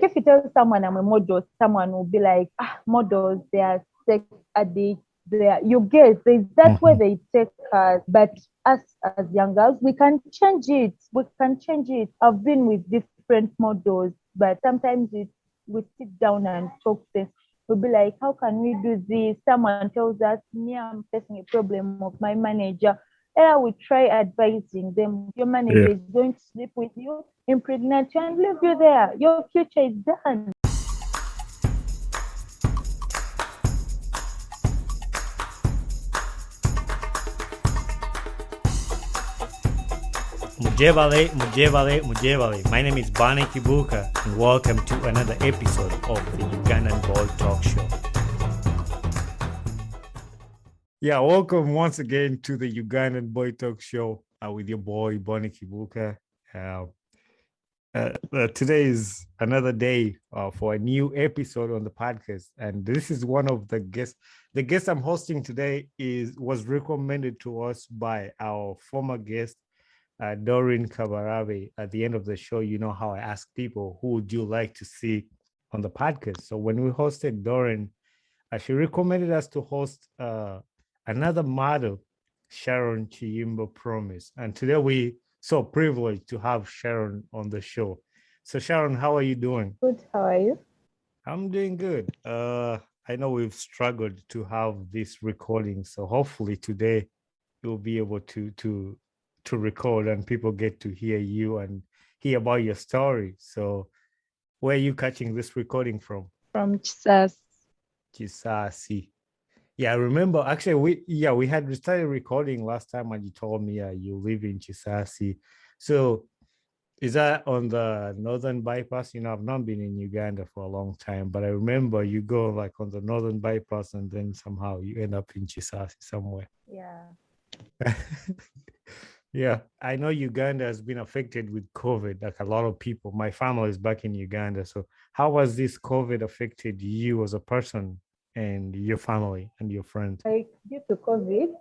if you tell someone I'm a model, someone will be like, models, they are sex addicts. You get, there's that way they take us. But us as young girls, we can change it. We can change it. I've been with different models, but sometimes we sit down and talk this. We'll be like, how can we do this? Someone tells us, me, I'm facing a problem of my manager. Yeah, we try advising them. Your manager is going to sleep with you, impregnate you, and leave you there. Your future is done. Mujevale, Mujevale, Mujevale. My name is Bani Kibuka, and welcome to another episode of the Ugandan Boy Talk Show. Yeah, welcome once again to the Ugandan Boy Talk Show with your boy Bani Kibuka. Today is another day for a new episode on the podcast, and this is one of the guests. The guest I'm hosting today was recommended to us by our former guest, Doreen Kabarabe. At the end of the show, you know how I ask people, who would you like to see on the podcast? So when we hosted Doreen, she recommended us to host another model, Sharon Kiyimba Promise. And today we so privileged to have Sharon on the show. So Sharon, how are you doing? Good. How are you? I'm doing good. I know we've struggled to have this recording, so hopefully today you'll be able to record and people get to hear you and hear about your story. So where are you catching this recording from? From Chisas. Chisasi. Yeah, I remember actually we had started recording last time and you told me you live in Chisasi. So is that on the northern bypass? You know, I've not been in Uganda for a long time, but I remember you go like on the northern bypass and then somehow you end up in Chisasi somewhere. Yeah. Yeah, I know Uganda has been affected with COVID, like a lot of people. My family is back in Uganda. So how has this COVID affected you as a person and your family and your friends? Like due to COVID,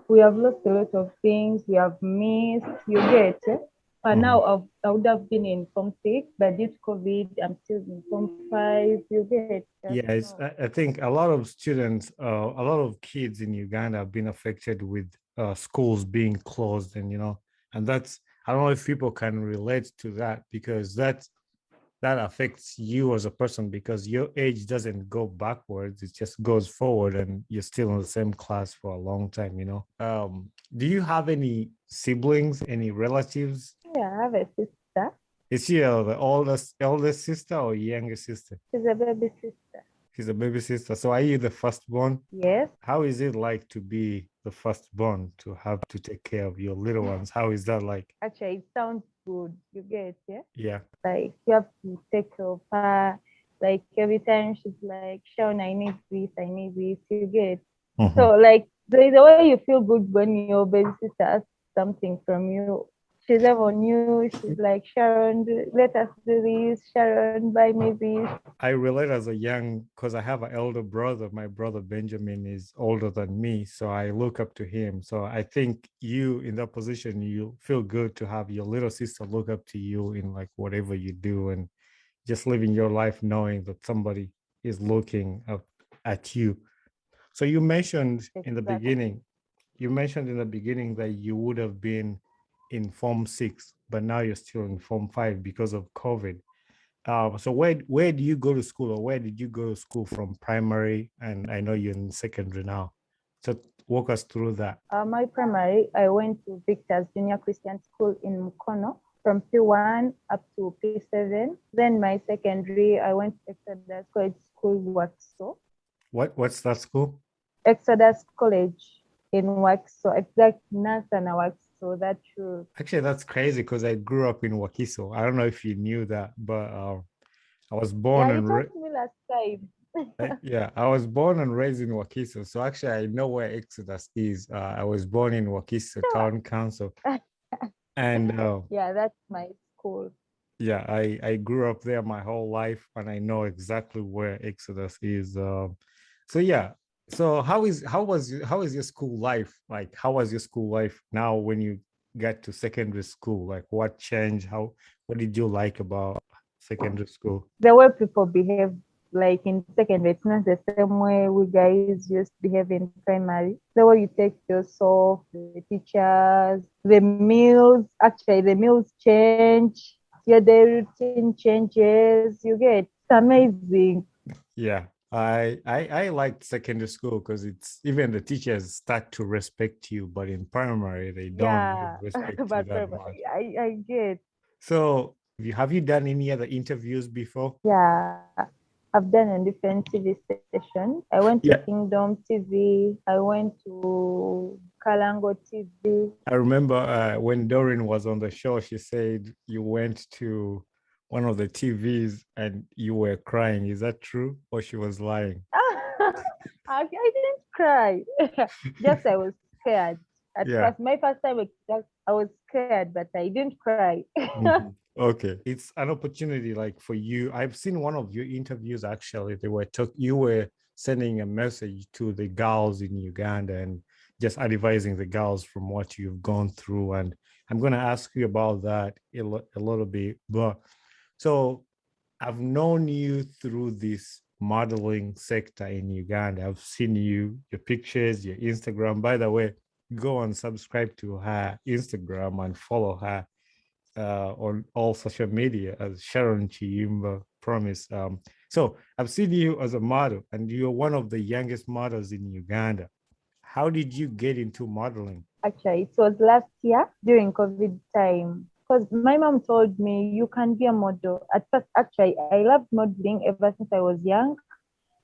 we have lost a lot of things. We have missed. You get it? But now I would have been in Form 6, but due to COVID, I'm still in Form 5. You get it? Yes, I think a lot of students, a lot of kids in Uganda have been affected with schools being closed, and that's, I don't know if people can relate to that because that affects you as a person because your age doesn't go backwards, it just goes forward, and you're still in the same class for a long time. Do you have any siblings, any relatives? Yeah, I have a sister. Is she the eldest sister or younger sister? She's a baby sister. She's a baby sister. So are you the firstborn? Yes. How is it like to be the firstborn, to have to take care of your little ones? How is that like? Actually, it sounds good. You get it? Yeah. Like you have to take care of her. Like every time she's like, Sharon, I need this, I need this. You get. So like the way you feel good when your baby sister asks something from you. She's ever new. She's like, Sharon, let us do this. Sharon, buy me this. I relate as a young, because I have an elder brother. My brother Benjamin is older than me, so I look up to him. So I think you in that position, you feel good to have your little sister look up to you in like whatever you do and just living your life knowing that somebody is looking up at you. So you mentioned in the beginning, that you would have been in Form 6, but now you're still in Form 5 because of COVID. So where do you go to school, or where did you go to school from primary? And I know you're in secondary now. So walk us through that. My primary, I went to Victor's Junior Christian School in Mukono from P1 up to P7. Then my secondary, I went to Exodus College School, Wakiso. What's that school? Exodus College in Wakiso, exact Nasana Wakiso. That's true. Actually, that's crazy because I grew up in Wakiso. I don't know if you knew that, but I was born Yeah, you and told me last time. yeah, I was born and raised in Wakiso. So actually, I know where Exodus is. I was born in Wakiso Town Council, and yeah, that's my school. yeah, I grew up there my whole life, and I know exactly where Exodus is. So yeah, so how is your school life like? How was your school life now when you get to secondary school? Like, what changed? What did you like about secondary school? The way people behave like in secondary, it's not the same way we guys used to behave in primary. The way you take yourself, the teachers, the meals, actually the meals change, your daily routine changes, you get it's amazing. Yeah. I liked secondary school because it's even the teachers start to respect you, but in primary they don't really Yeah, respect you but that much. I get. So have you done any other interviews before? Yeah, I've done a different TV station. I went to Yeah. Kingdom TV. I went to Kalango TV. I remember when Doreen was on the show, she said you went to one of the TVs and you were crying. Is that true? Or she was lying? I didn't cry. Just I was scared. At Yeah. first, my first time I was scared, but I didn't cry. Mhm. Okay. It's an opportunity like for you. I've seen one of your interviews actually. You were sending a message to the girls in Uganda and just advising the girls from what you've gone through. And I'm going to ask you about that a little bit. But so I've known you through this modeling sector in Uganda. I've seen your pictures, your Instagram. By the way, go and subscribe to her Instagram and follow her on all social media as Sharon Kiyimba Promise. So I've seen you as a model, and you're one of the youngest models in Uganda. How did you get into modeling? Actually, it was last year during COVID time. Because my mom told me you can be a model. At first, actually, I loved modeling ever since I was young.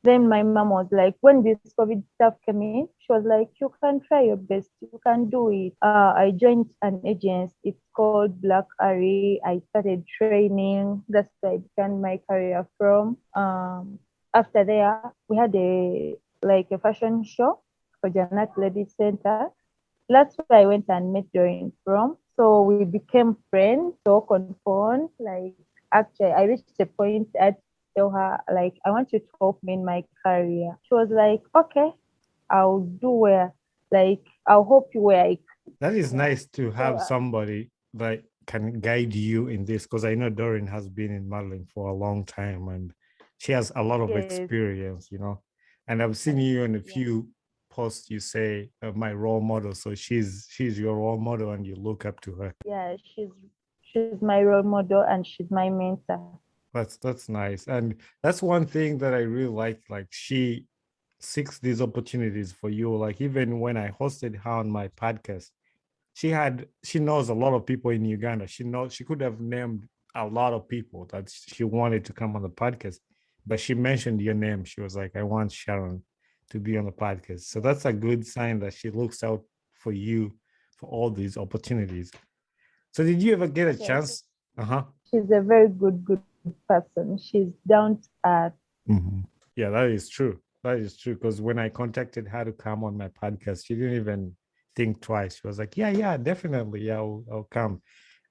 Then my mom was like, when this COVID stuff came in, she was like, you can try your best, you can do it. I joined an agency, it's called Black Array. I started training. That's where I began my career from. After there, we had a fashion show for Janet Ladies Center. That's where I went and met Doreen from. So we became friends, talk on phone. Like actually, I reached a point at tell her like I want you to help me in my career. She was like, okay, I'll do where like I'll help you where I That is can. nice to So have somebody that can guide you in this because I know Doreen has been in modeling for a long time and she has a lot of yes, experience. And I've seen you in a yeah, few posts you say my role model. So she's your role model and you look up to her. yeah, she's my role model and she's my mentor. That's nice. And that's one thing that I really like. Like she seeks these opportunities for you. Like even when I hosted her on my podcast, she knows a lot of people in Uganda. She could have named a lot of people that she wanted to come on the podcast, but she mentioned your name. She was like, I want Sharon to be on the podcast. So that's a good sign that she looks out for you for all these opportunities. So did you ever get a Yes, chance? Uh-huh. she's a very good person. She's down to earth. Mhm. Yeah, that is true. That is true. Because when I contacted her to come on my podcast, she didn't even think twice. She was like, yeah, yeah, definitely. Yeah, I'll come.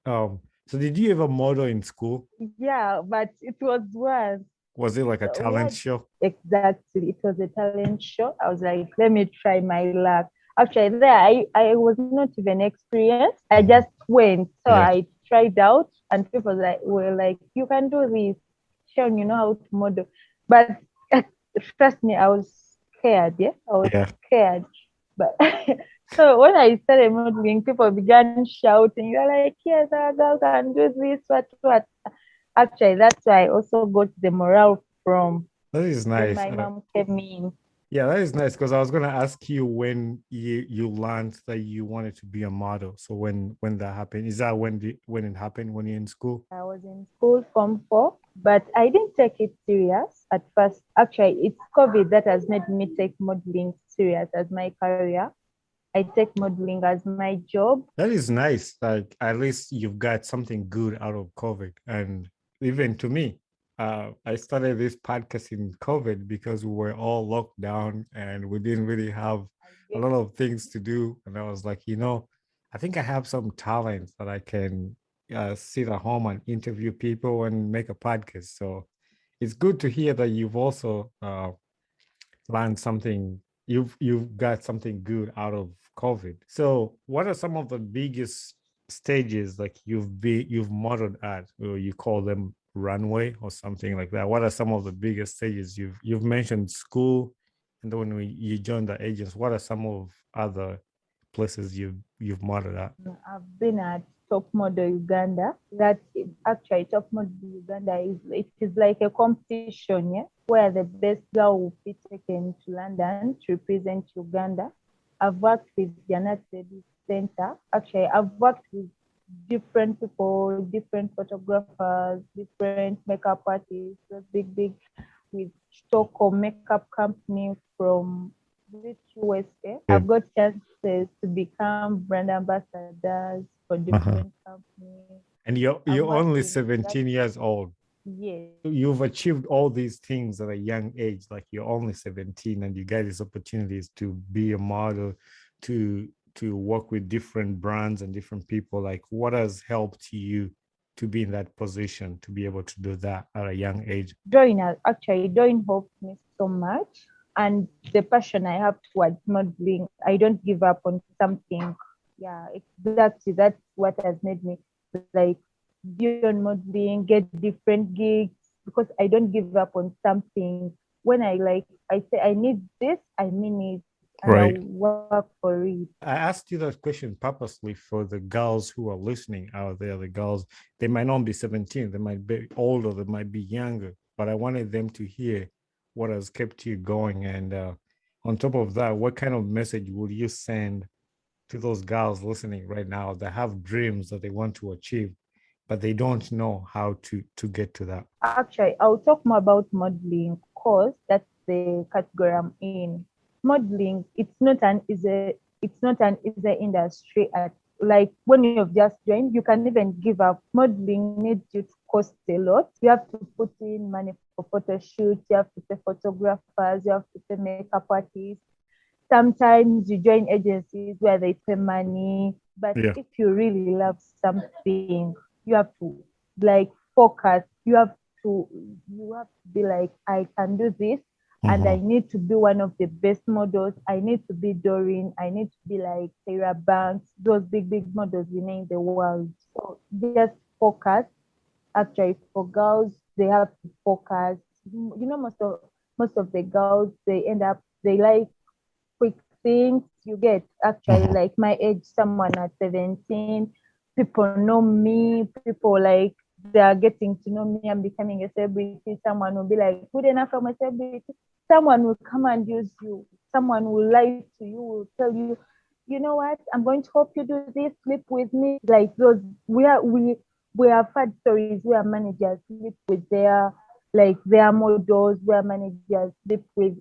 So did you ever model in school? Yeah, but it was worse. Was it like a So we talent had show? exactly, it was a talent show. I was like, let me try my luck. Actually, there I was not even experienced. I just Mhm. went. So Yeah. I tried out, and people were like, you can do this. Sharon, you know how to model. But trust me, I was scared. Yeah, I was Yeah. scared. But so when I started modeling, people began shouting. They're like, yes, our girl can do this, what. Actually, that's why I also got the morale from. That is Then nice. my mom came in. Yeah, that is nice because I was gonna ask you when you learned that you wanted to be a model. So when that happened, is that when it happened when you're in school? I was in school Form 4, but I didn't take it serious at first. Actually, it's COVID that has made me take modeling serious as my career. I take modeling as my job. That is nice. Like at least you've got something good out of COVID. And even to me, I started this podcast in COVID because we were all locked down and we didn't really have I a get lot of things to do. And I was like, I think I have some talents that I can sit at home and interview people and make a podcast. So it's good to hear that you've also learned something. You've got something good out of COVID. So, what are some of the biggest stages like you've modeled at, or you call them runway or something like that? What are some of the biggest stages? You've mentioned school, and then when you joined the agents, what are some of other places you've modeled at? I've been at Top Model Uganda. That is actually Top Model Uganda is like a competition, yeah, where the best girl will be taken to London to represent Uganda. I've worked with Janet Baby Center. Actually, I've worked with different people, different photographers, different makeup artists, big with Stockholm makeup company from this USA. Yeah. I've got chances to become brand ambassadors for Uh-huh. different companies. And you're I've you're worked only in that. 17 years old. Yes, You've achieved all these things at a young age. Like you're only 17 and you get these opportunities to be a model, to work with different brands and different people. Like what has helped you to be in that position, to be able to do that at a young age? drawing helped me so much. And the passion I have towards modeling, I don't give up on something. Yeah, exactly. That's what has made me like be on modeling, get different gigs because I don't give up on something. When I say I need this, I mean it, and I'll Right. work for it. I asked you that question purposely for the girls who are listening out there. The girls, they might not be 17, they might be older, they might be younger, but I wanted them to hear what has kept you going. And on top of that, what kind of message would you send to those girls listening right now that have dreams that they want to achieve, but they don't know how to get to that? Actually, I'll talk more about modeling because that's the category I'm in. Modeling, it's not an easy industry at like when you've just joined, you can even give up. Modeling needs you to cost a lot. You have to put in money for photo shoots, you have to pay photographers, you have to pay makeup artists. Sometimes you join agencies where they pay money, but Yeah. if you really love something, you have to like focus. To you have to be like, I can do this, and I Mhm. need to be one of the best models. I need to be Doreen. I need to be like Sarah Banks, those big models we know in the world. So just focus. Actually, for girls, they have to focus. You know, most of the girls they end up they like quick things. You get actually Mhm. like my age, someone at 17, people know me, people like they are getting to know me, I'm becoming a celebrity. Someone will be like, good enough for my celebrity. Someone will come and use you. Someone will lie to you, will tell you, you know what, I'm going to help you do this, sleep with me. Like those we have had stories where managers sleep with their models, where managers sleep with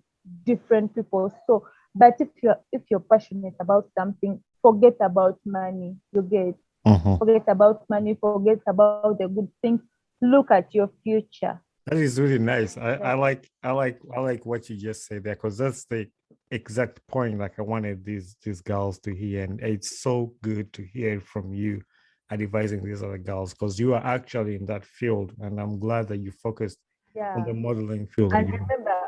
different people. So but if you're passionate about something, forget about money. You get Mhm. forget about money, forget about the good things. Look at your future. That is really nice. I Like like I like what you just said there, because that's the exact point like I wanted these girls to hear. And it's so good to hear from you advising these other girls, because you are actually in that field, and I'm glad that you focused on yeah. the modeling field. And remember,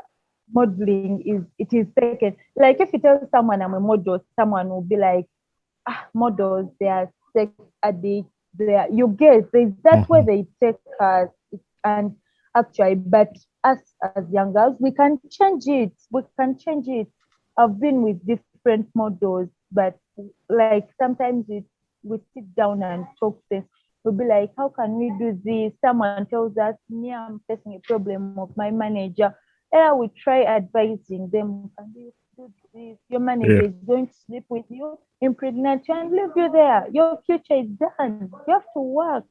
modeling it is second. Like if you tell someone I'm a model, someone will be like, models, they are sex addicts. They are, you get there's that way Mhm. they take us. And actually, but us as young girls, we can change it. We can change it. I've been with different models, but like sometimes we sit down and talk things. We'll be like, how can we do this? Someone tells us, me, I'm facing a problem of my manager. Yeah, we try advising them. Can you do this? Your manager Yeah. is going to sleep with you, impregnate you, and leave you there. Your future is done. You have to work.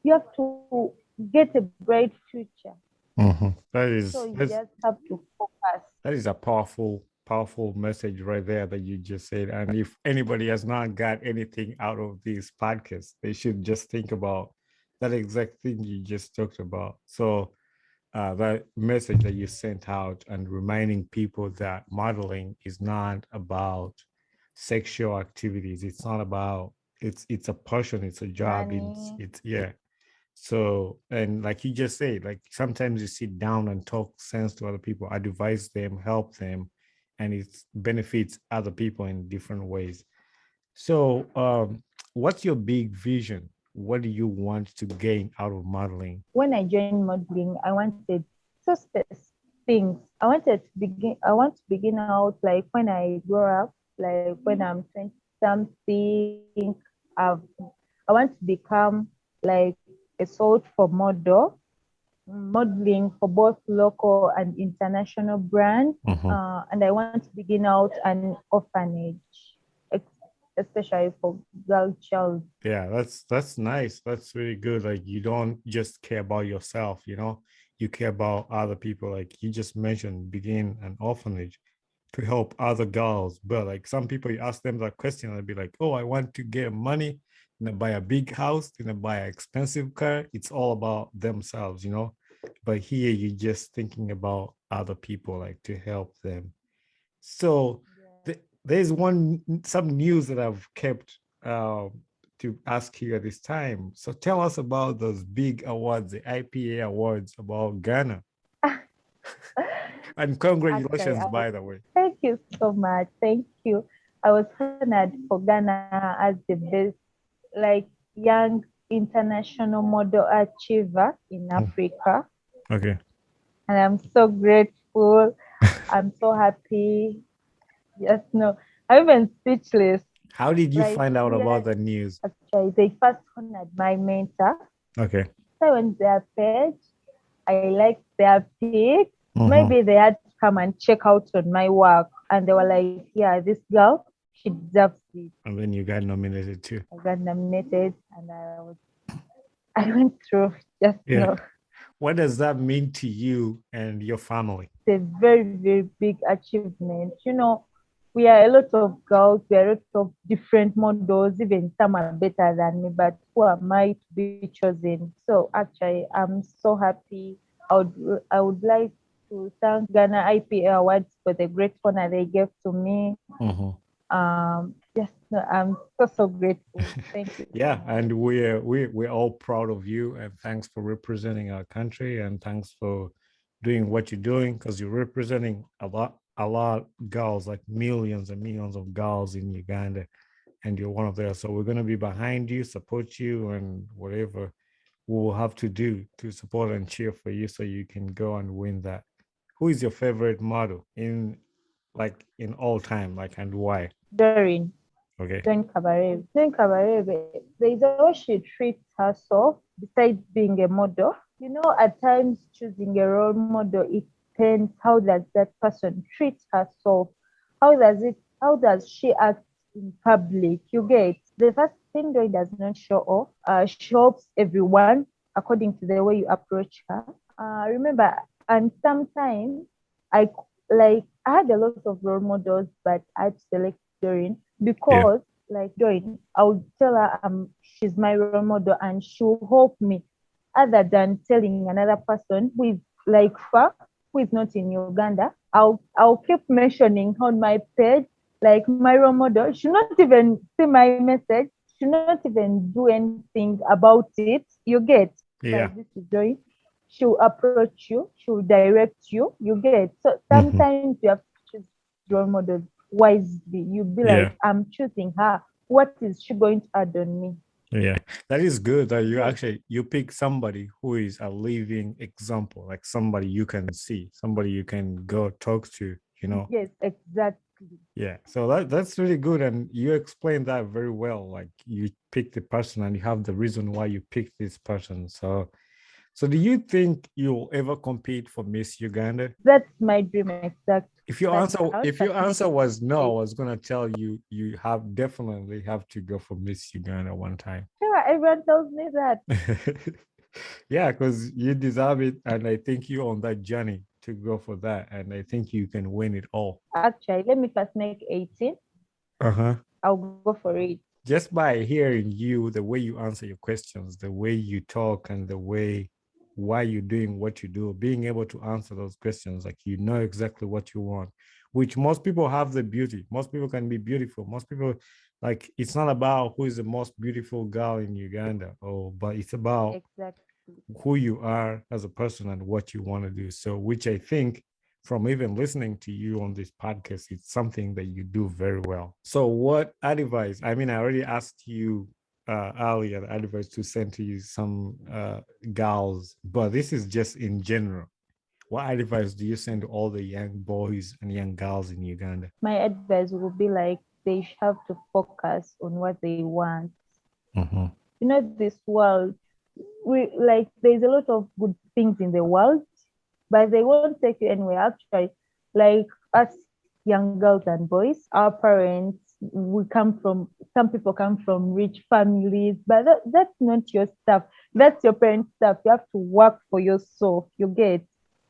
You have to get a bright future. Mhm. So you That's just have to focus. that is a powerful message right there that you just said. And if anybody has not got anything out of this podcast, they should just think about that exact thing you just talked about. So that message that you sent out, and reminding people that modeling is not about sexual activities. It's not about, it's a passion, it's a job, Money. it's yeah. So, and like you just said, like sometimes you sit down and talk sense to other people, advise them, help them, and it benefits other people in different ways. So, what's your big vision what do you want to gain out of modeling? When I joined modeling, I wanted two things. I want to begin out like when I grow up, like when I'm 20 something. I've, I want to become like a sort for modeling for both local and international brands. Mhm. And I want to begin out an orphanage, especially for girl child. Yeah, that's nice. That's really good. Like you don't just care about yourself, you care about other people. Like you just mentioned, begin an orphanage to help other girls. But like some people, you ask them that question, they'll be like, "Oh, I want to get money, buy a big house, buy an expensive car." It's all about themselves. But here, you're just thinking about other people, like to help them. So there's some news that I've kept to ask you at this time. So tell us about those big awards, the IPA awards about Ghana. And Actually, congratulations, by the way. thank you so much. Thank you. I was honored for Ghana as the best, like young international model achiever in Mm. Africa. Okay. And I'm so grateful. I'm so happy. Yes, no, I'm even speechless. How did you Like, find out we about are the news? actually, they first honored my mentor. Okay. So I went their page. I liked their pic. Mm-hmm. Maybe they had to come and check out on my work. And they were like, yeah, this girl, she deserves it. And then you got nominated too. I got nominated and I went through just Yeah. no. What does that mean to you and your family? It's a very, very big achievement. We are a lot of girls, we are a lot of different models, even some are better than me, but who am I to be chosen? So actually I'm so happy. I would like to thank Ghana IPA Awards for the great honor they gave to me. Mm-hmm. Yes, no, I'm so grateful. Thank you so Yeah, much. and we're all proud of you, and thanks for representing our country, and thanks for doing what you're doing, because you're representing a lot girls, like millions and millions of girls in Uganda, and you're one of them. So we're going to be behind you, support you, and whatever we will have to do to support and cheer for you so you can go and win that. Who is your favorite model in all time, like, and why? Doreen, Okay. There's a way she treats herself besides being a model. At times choosing a role model, it depends how does that person treat herself. How does she act in public? You get the first thing though, it does not show off. She helps everyone according to the way you approach her. Remember, and sometimes I I had a lot of role models, but I had to select Doreen Yeah. because like Doreen, I would tell her she's my role model and she'll help me other than telling another person who is like far, who is not in Uganda. I'll keep mentioning on my page like my role model. She'll not even see my message. She'll not even do anything about it. You get like Yeah. this is Joy. She'll approach you, she'll direct you, you get. So Mhm. sometimes you have to choose role models wisely. You'll be like, Yeah. I'm choosing her. What is she going to add on me? Yeah, that is good that You you get. actually you pick somebody who is a living example, like somebody you can see, somebody you can go talk to. Yes, exactly. Yeah, so that's really good, and you explained that very well. Like you pick the person, and you have the reason why you picked this person. So do you think you'll ever compete for Miss Uganda? That's my dream exactly. If your But answer I want if to your answer was no, participate. I was gonna tell you you have definitely have to go for Miss Uganda one time. Yeah, everyone tells me that. Yeah, because you deserve it, and I think you're on that journey to go for that, and I think you can win it all. Actually, let me first make 18. Uh-huh. I'll go for it. Just by hearing you, the way you answer your questions, the way you talk, and the way why you're doing what you do, being able to answer those questions, like you know exactly what you want, which most people have the beauty. Most people can be beautiful. Most people, like, it's not about who is the most beautiful girl in Uganda, but it's about Exactly. who you are as a person and what you want to do. So, which I think from even listening to you on this podcast, it's something that you do very well. So, what advice? I mean, I already asked you earlier advice to send to you some girls, but this is just in general. What advice do you send to all the young boys and young girls in Uganda? My advice would be like they have to focus on what they want. Mm-hmm. You know, this world, we like there's a lot of good things in the world, but they won't take you anywhere. Actually, like us young girls and boys, our parents, we come from some people come from rich families, but that's not your stuff. That's your parents' stuff. You have to work for yourself. You get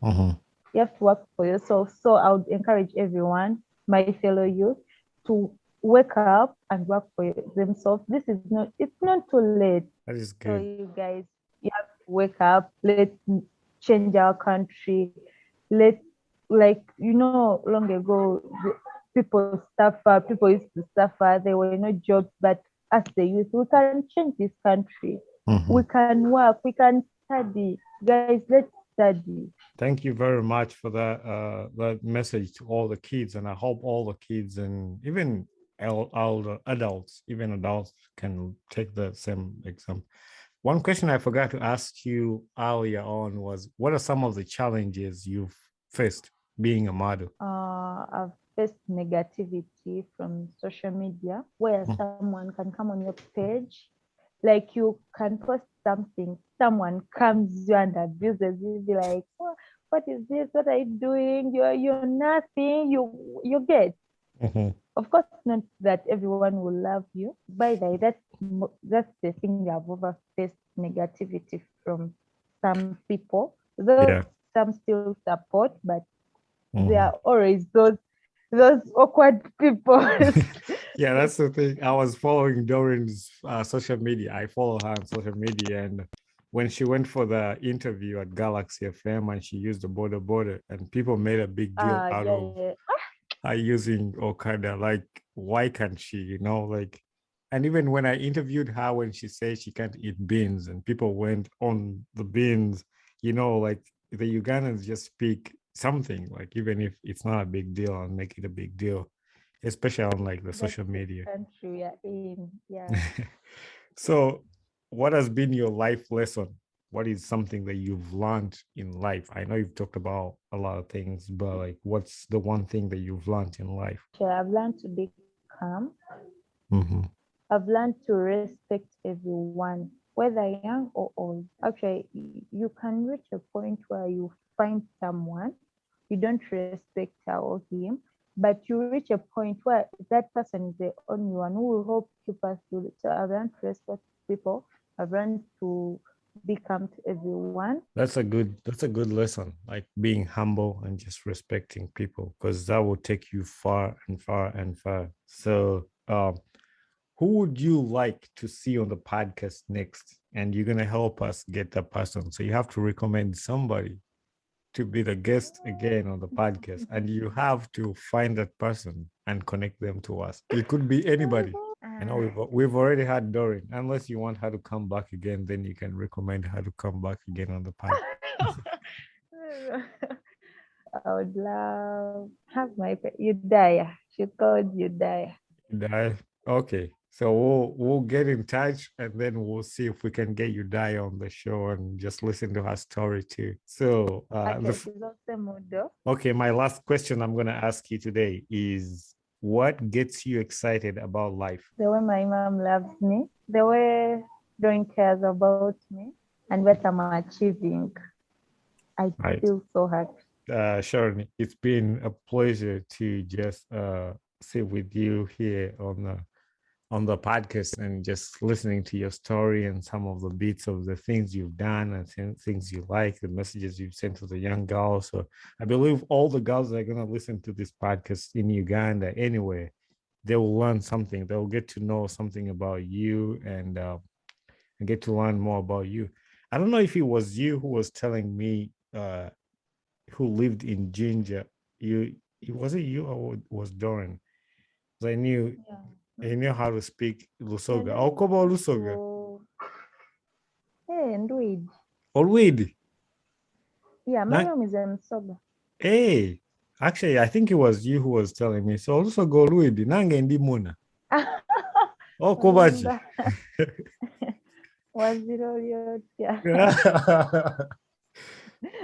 Mm-hmm. you have to work for yourself. So I would encourage everyone, my fellow youth, to wake up and work for themselves. It's not too late. That is So good. you guys, you have to wake up. Let's change our country. Let like long ago, people suffer. People used to suffer. There were no jobs, but as the youth, we can change this country. Mm-hmm. We can work. We can study. Guys, let's study. Thank you very much for that message to all the kids, and I hope all the kids and even older adults, even adults, can take the same example. One question I forgot to ask you earlier on was, what are some of the challenges you've faced being a model? I've faced negativity from social media where Mm. someone can come on your page, like you can post something, someone comes you and abuses you, be like, what is this? What are you doing? You're nothing. You get. Mhm. Of course, not that everyone will love you. By the way, that's the thing I've ever faced negativity from some people. Though Yeah. some still support, but there Mhm. are always those awkward people. Yeah, that's the thing. I was following Doreen's social media. I follow her on social media, and when she went for the interview at Galaxy FM and she used the border, and people made a big deal out Yeah, of yeah. her using Okada. Like, why can't she? Like, and even when I interviewed her when she said she can't eat beans, and people went on the beans, like the Ugandans just speak something, like even if it's not a big deal and make it a big deal, especially on like the That's social the media. country we are in. Yeah. So, what has been your life lesson? What is something that you've learned in life? I know you've talked about a lot of things, but like, what's the one thing that you've learned in life? So I've learned to be calm. Mm-hmm. I've learned to respect everyone, whether young or old. Actually, you can reach a point where you find someone, you don't respect her or him, but you reach a point where that person is the only one who will help you pass through it. So I've learned to respect people. I've learned to be calm to everyone. That's a good lesson, like being humble and just respecting people, because that will take you far and far and far. So, who would you like to see on the podcast next? And you're gonna help us get that person. So you have to recommend somebody to be the guest again on the podcast, and you have to find that person and connect them to us. It could be anybody. I know we've already had Doreen. Unless you want her to come back again, then you can recommend her to come back again on the podcast. I would love have my Udaya. She's called Udaya. Die. Okay. So we'll get in touch and then we'll see if we can get you die on the show and just listen to her story too. So Actually, she's also a model. okay, my last question I'm gonna ask you today is, what gets you excited about life? The way my mom loves me, the way Dawn cares about me, and what I'm achieving. I Right. feel so happy. Sharon, it's been a pleasure to just sit with you here on the podcast and just listening to your story and some of the bits of the things you've done and things you like, the messages you've sent to the young girls. So I believe all the girls that are going to listen to this podcast in Uganda anyway, they will learn something. They'll get to know something about you and get to learn more about you. I don't know if it was you who was telling me who lived in Ginger. Was it you or was Doran? Because I knew how to speak Yeah, Lusoga. let Oh, me come on, speak Lusoga. to hey Ndwid. Olwid. Yeah, my Na- mom is in Soga. Hey, actually, I think it was you who was telling me. So also go Olwid. Nange ndi muna. Oh, Kobachi. Waziro lyotya.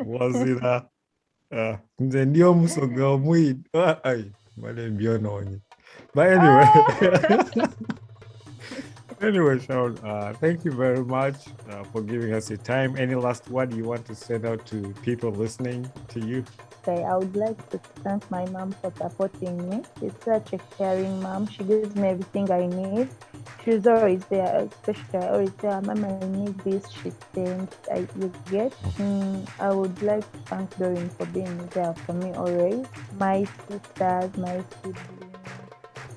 Wazira. Nze ndi omusoga omwid. Ai, male mbyonoonye. But anyway. Anyway, Sharon, thank you very much for giving us your time. Any last word you want to send out to people listening to you? Okay, I would like to thank my mom for supporting me. She's such a caring mom. She gives me everything I need. She's always there, especially I always tell her, Mama, I need this. She sends, you get. I would like to thank Doreen for being there for me always. My sisters, my siblings,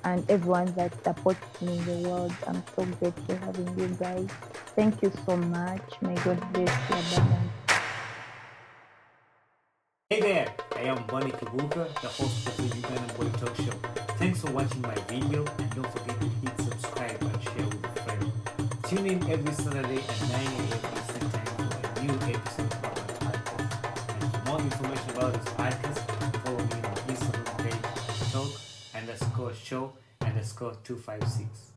and everyone that supports me in the world. I'm so grateful having you guys. Thank you so much. May God bless you abundantly. Hey there, I am Bonnie Kibuka, the host of the Ugandan Boy Talk Show. Thanks for watching my video and don't forget to hit subscribe and share with a friend. Tune in every Saturday at 9 a.m. Eastern Time for a new episode of my podcast. And for more information about this podcast, follow me on Instagram page talk_show_256.